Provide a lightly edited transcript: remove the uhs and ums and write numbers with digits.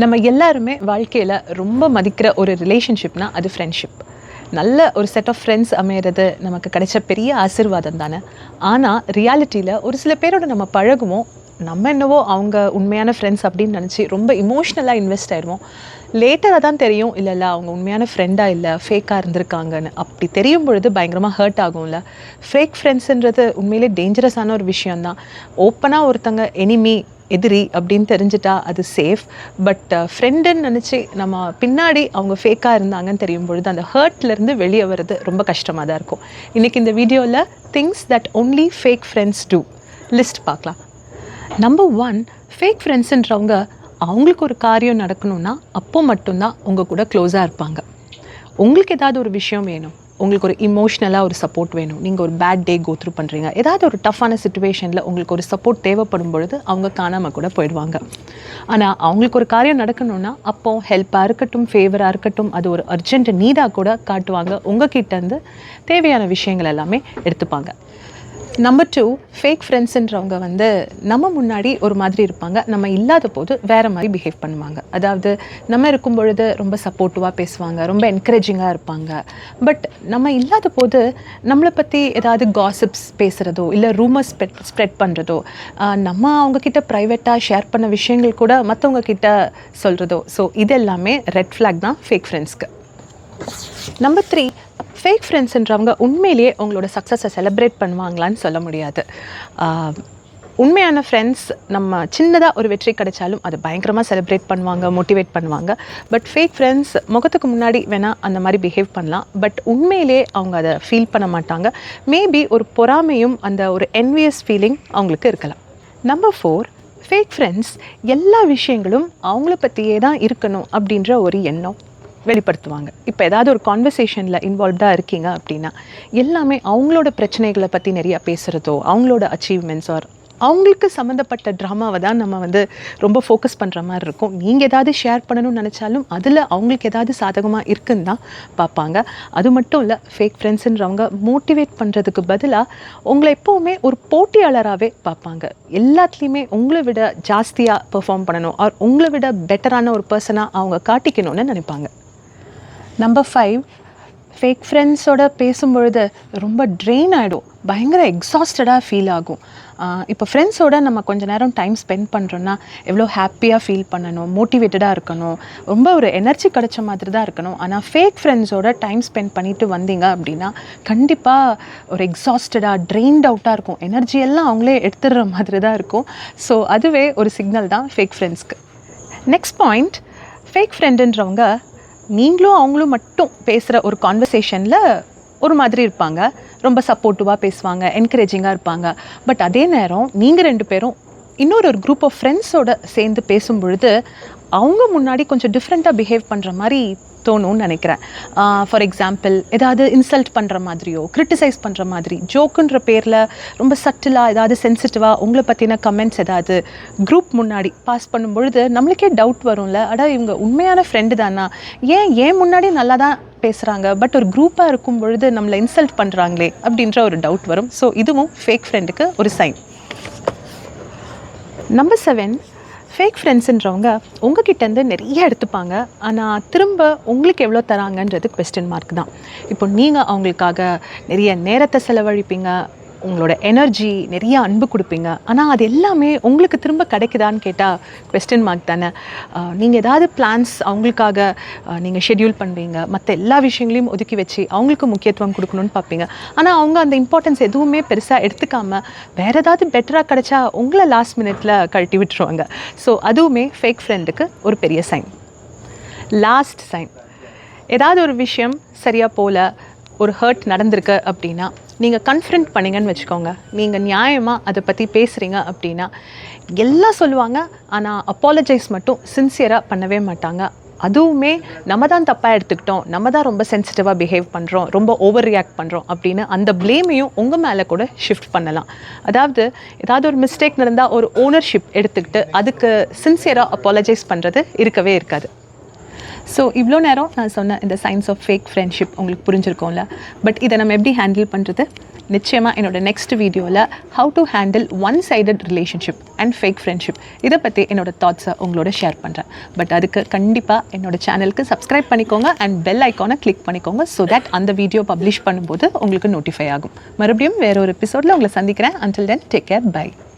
நம்ம எல்லாருமே வாழ்க்கையில் ரொம்ப மதிக்கிற ஒரு ரிலேஷன்ஷிப்னா அது ஃப்ரெண்ட்ஷிப். நல்ல ஒரு செட் ஆஃப் ஃப்ரெண்ட்ஸ் அமையிறது நமக்கு கிடைச்ச பெரிய ஆசீர்வாதம் தானே. ஆனால் ரியாலிட்டியில் ஒரு சில பேரோட நம்ம பழகுவோம், நம்ம என்னவோ அவங்க உண்மையான ஃப்ரெண்ட்ஸ் அப்படின்னு நினச்சி ரொம்ப இமோஷ்னலாக இன்வெஸ்ட் ஆயிடுவோம். லேட்டராக தான் தெரியும் இல்லை அவங்க உண்மையான ஃப்ரெண்டாக இல்லை ஃபேக்காக இருந்திருக்காங்கன்னு. அப்படி தெரியும் பொழுது பயங்கரமாக ஹர்ட் ஆகும்ல. ஃபேக் ஃப்ரெண்ட்ஸுன்றது உண்மையிலே டேஞ்சரஸான ஒரு விஷயந்தான். ஓப்பனாக ஒருத்தங்க எனிமி எதிரி அப்படின்னு தெரிஞ்சிட்டா அது சேஃப். பட் ஃப்ரெண்டுன்னு நினச்சி நம்ம பின்னாடி அவங்க ஃபேக்காக இருந்தாங்கன்னு தெரியும் பொழுது அந்த ஹர்ட்லேருந்து வெளியே வர்றது ரொம்ப கஷ்டமாக தான் இருக்கும். இன்றைக்கி இந்த வீடியோவில் things that only fake friends do list பார்க்கலாம். நம்பர் 1, ஃபேக் ஃப்ரெண்ட்ஸுன்றவங்க அவங்களுக்கு ஒரு காரியம் நடக்கணும்னா அப்போ மட்டும்தான் உங்கள் கூட க்ளோஸாக இருப்பாங்க. உங்களுக்கு ஏதாவது ஒரு விஷயம் வேணும், உங்களுக்கு ஒரு இமோஷ்னலாக ஒரு சப்போர்ட் வேணும், நீங்கள் ஒரு பேட் டே கோ த்ரூ பண்ணுறீங்க, ஏதாவது ஒரு டஃப்பான சுச்சுவேஷனில் உங்களுக்கு ஒரு சப்போர்ட் தேவைப்படும் பொழுது அவங்க காணாமல் கூட போயிடுவாங்க. ஆனால் அவங்களுக்கு ஒரு காரியம் நடக்கணும்னா அப்போ ஹெல்ப்பாக இருக்கட்டும், ஃபேவராக இருக்கட்டும், அது ஒரு அர்ஜென்ட் நீடாக கூட காட்டுவாங்க. உங்ககிட்டேருந்து தேவையான விஷயங்கள் எல்லாமே எடுத்துப்பாங்க. நம்பர் 2, ஃபேக் ஃப்ரெண்ட்ஸுன்றவங்க நம்ம முன்னாடி ஒரு மாதிரி இருப்பாங்க, நம்ம இல்லாத போது வேறு மாதிரி பிஹேவ் பண்ணுவாங்க. அதாவது நம்ம இருக்கும் பொழுது ரொம்ப சப்போர்ட்டிவாக பேசுவாங்க, ரொம்ப என்கரேஜிங்காக இருப்பாங்க. பட் நம்ம இல்லாத போது நம்மளை பற்றி ஏதாவது காசிப்ஸ் பேசுகிறதோ இல்லை ரூமர்ஸ் ஸ்ப்ரெட் பண்ணுறதோ, நம்ம அவங்கக்கிட்ட ப்ரைவேட்டாக ஷேர் பண்ண விஷயங்கள் கூட மற்றவங்க கிட்ட சொல்கிறதோ, ஸோ இது எல்லாமே ரெட் ஃப்ளாக் தான் ஃபேக் ஃப்ரெண்ட்ஸ்க்கு. நம்பர் 3, ஃபேக் ஃப்ரெண்ட்ஸுன்றவங்க உண்மையிலேயே உங்களோட சக்ஸஸை செலிப்ரேட் பண்ணுவாங்களான்னு சொல்ல முடியாது. உண்மையான ஃப்ரெண்ட்ஸ் நம்ம சின்னதாக ஒரு வெற்றி கிடைச்சாலும் அதை பயங்கரமாக செலிப்ரேட் பண்ணுவாங்க, மோட்டிவேட் பண்ணுவாங்க. பட் ஃபேக் ஃப்ரெண்ட்ஸ் முகத்துக்கு முன்னாடி வேணால் அந்த மாதிரி பிஹேவ் பண்ணலாம், பட் உண்மையிலே அவங்க அதை ஃபீல் பண்ண மாட்டாங்க. மேபி ஒரு பொறாமையும் அந்த ஒரு என்வியஸ் ஃபீலிங் அவங்களுக்கு இருக்கலாம். நம்பர் 4, ஃபேக் ஃப்ரெண்ட்ஸ் எல்லா விஷயங்களும் அவங்கள பற்றியே தான் இருக்கணும் அப்படின்ற ஒரு எண்ணம் வெளிப்படுத்துவாங்க. இப்போ ஏதாவது ஒரு கான்வர்சேஷனில் இன்வால்வ்டாக இருக்கீங்க அப்படின்னா எல்லாமே அவங்களோட பிரச்சனைகளை பற்றி நிறையா பேசுகிறதோ, அவங்களோட அச்சீவ்மெண்ட்ஸ் ஆர் அவங்களுக்கு சம்மந்தப்பட்ட ட்ராமாவை தான் நம்ம ரொம்ப ஃபோக்கஸ் பண்ணுற மாதிரி இருக்கும். நீங்கள் ஏதாவது ஷேர் பண்ணணும்னு நினச்சாலும் அதில் அவங்களுக்கு ஏதாவது சாதகமாக இருக்குன்னு தான் பார்ப்பாங்க. அது மட்டும் இல்லை, ஃபேக் ஃப்ரெண்ட்ஸுன்றவங்க மோட்டிவேட் பண்ணுறதுக்கு பதிலாக உங்களை எப்போவுமே ஒரு போட்டியாளராகவே பார்ப்பாங்க. எல்லாத்துலேயுமே உங்களை விட ஜாஸ்தியாக பெர்ஃபார்ம் பண்ணணும் ஆர் உங்களை விட பெட்டரான ஒரு பர்சனாக அவங்க காட்டிக்கணும்னு நினைப்பாங்க. நம்பர் 5, ஃபேக் ஃப்ரெண்ட்ஸோட பேசும்பொழுது ரொம்ப ட்ரெயின் ஆகிடும், பயங்கர எக்ஸாஸ்டடாக ஃபீல் ஆகும். இப்போ ஃப்ரெண்ட்ஸோட நம்ம கொஞ்சம் நேரம் டைம் ஸ்பெண்ட் பண்ணுறோன்னா எவ்வளோ ஹாப்பியாக ஃபீல் பண்ணணும், மோட்டிவேட்டடாக இருக்கணும், ரொம்ப ஒரு எனர்ஜி கிடைச்ச மாதிரி தான் இருக்கணும். ஆனால் ஃபேக் ஃப்ரெண்ட்ஸோட டைம் ஸ்பெண்ட் பண்ணிவிட்டு வந்தீங்க அப்படின்னா கண்டிப்பாக ஒரு எக்ஸாஸ்டடாக ட்ரெயின்ட் அவுட்டாக இருக்கும், எனர்ஜி எல்லாம் அவங்களே எடுத்துடுற மாதிரி தான் இருக்கும். ஸோ அதுவே ஒரு சிக்னல் தான் ஃபேக் ஃப்ரெண்ட்ஸ்க்கு. நெக்ஸ்ட் பாயிண்ட், ஃபேக் ஃப்ரெண்டுன்றவங்க நீங்களும் அவங்களும் மட்டும் பேசுகிற ஒரு கான்வர்சேஷனில் ஒரு மாதிரி இருப்பாங்க, ரொம்ப சப்போர்ட்டிவாக பேசுவாங்க, என்கரேஜிங்காக இருப்பாங்க. பட் அதே நேரம் நீங்கள் 2 பேரும் இன்னொரு குரூப் ஆஃப் ஃப்ரெண்ட்ஸோடு சேர்ந்து பேசும் பொழுது அவங்க முன்னாடி கொஞ்சம் டிஃப்ரெண்ட்டாக பிஹேவ் பண்ணுற மாதிரி தோணும்னு நினைக்கிறேன். ஃபார் எக்ஸாம்பிள், ஏதாவது இன்சல்ட் பண்ணுற மாதிரியோ, கிரிட்டிசைஸ் பண்ணுற மாதிரி, ஜோக்குன்ற பேரில் ரொம்ப சட்டிலாக ஏதாவது சென்சிட்டிவாக உங்களை பற்றின கமெண்ட்ஸ் ஏதாவது குரூப் முன்னாடி பாஸ் பண்ணும் பொழுது நம்மளுக்கே டவுட் வரும்ல, அடா இவங்க உண்மையான ஃப்ரெண்டு தானா, ஏன் முன்னாடி நல்லா தான் பேசுகிறாங்க, பட் ஒரு குரூப்பாக இருக்கும் பொழுது நம்மளை இன்சல்ட் பண்ணுறாங்களே அப்படின்ற ஒரு டவுட் வரும். ஸோ இதுவும் ஃபேக் ஃப்ரெண்டுக்கு ஒரு சைன். நம்பர் 7, ஃபேக் ஃப்ரெண்ட்ஸுன்றவங்க உங்ககிட்டேருந்து நிறைய எடுத்துப்பாங்க, ஆனால் திரும்ப உங்களுக்கு எவ்வளோ தராங்கன்றது குவெஸ்டின் மார்க் தான். இப்போ நீங்கள் அவங்களுக்காக நிறைய நேரத்தை செலவழிப்பீங்க, உங்களோட எனர்ஜி, நிறைய அன்பு கொடுப்பீங்க, ஆனால் அது எல்லாமே உங்களுக்கு திரும்ப கிடைக்குதான்னு கேட்டால் குவெஸ்டின் மார்க் தானே. நீங்கள் ஏதாவது பிளான்ஸ் அவங்களுக்காக நீங்கள் ஷெட்யூல் பண்ணுவீங்க, மற்ற எல்லா விஷயங்களையும் ஒதுக்கி வச்சு அவங்களுக்கு முக்கியத்துவம் கொடுக்கணும்னு பார்ப்பீங்க. ஆனால் அவங்க அந்த இம்பார்ட்டன்ஸ் எதுவுமே பெருசாக எடுத்துக்காமல் வேறு ஏதாவது பெட்டராக கிடைச்சா உங்களை லாஸ்ட் மினிட்ல கழட்டி விட்டுருவாங்க. ஸோ அதுவுமே ஃபேக் ஃப்ரெண்டுக்கு ஒரு பெரிய சைன். லாஸ்ட் சைன், ஏதாவது ஒரு விஷயம் சரியாக போல் ஒரு ஹர்ட் நடந்திருக்கு அப்படின்னா நீங்கள் கன்ஃபரண்ட் பண்ணிங்கன்னு வச்சுக்கோங்க, நீங்கள் நியாயமாக அதை பற்றி பேசுகிறீங்க அப்படின்னா எல்லாம் சொல்லுவாங்க, ஆனால் அப்பாலஜைஸ் மட்டும் சின்சியராக பண்ணவே மாட்டாங்க. அதுவுமே நம்ம தான் தப்பாக எடுத்துக்கிட்டோம், நம்ம தான் ரொம்ப சென்சிட்டிவாக பிஹேவ் பண்ணுறோம், ரொம்ப ஓவர் ரியாக்ட் பண்ணுறோம் அப்படின்னு அந்த ப்ளேமையும் உங்கள் மேலே கூட ஷிஃப்ட் பண்ணலாம். அதாவது ஏதாவது ஒரு மிஸ்டேக் நடந்தால் ஒரு ஓனர்ஷிப் எடுத்துக்கிட்டு அதுக்கு சின்சியராக அப்பாலஜைஸ் பண்ணுறது இருக்கவே இருக்காது. ஸோ இவ்வளோ நேரம் நான் சொன்ன இந்த சயின்ஸ் ஆஃப் ஃபேக் ஃப்ரெண்ட்ஷிப் உங்களுக்கு புரிஞ்சிருக்கோம்ல. பட் இதை நம்ம எப்படி ஹேண்டில் பண்ணுறது? நிச்சயமாக என்னோடய நெக்ஸ்ட் வீடியோவில் how to handle one sided relationship and fake friendship இதை பற்றி என்னோடய தாட்ஸை உங்களோட ஷேர் பண்ணுறேன். பட் அதுக்கு கண்டிப்பாக என்னோடய சேனலுக்கு சப்ஸ்கிரைப் பண்ணிக்கோங்க அண்ட் பெல் ஐக்கானை கிளிக் பண்ணிக்கோங்க. ஸோ தட் அந்த வீடியோ பப்ளிஷ் பண்ணும்போது உங்களுக்கு நோட்டிஃபை ஆகும். மறுபடியும் வேற ஒரு எபிசோடில் உங்களை சந்திக்கிறேன். until then, take care, bye.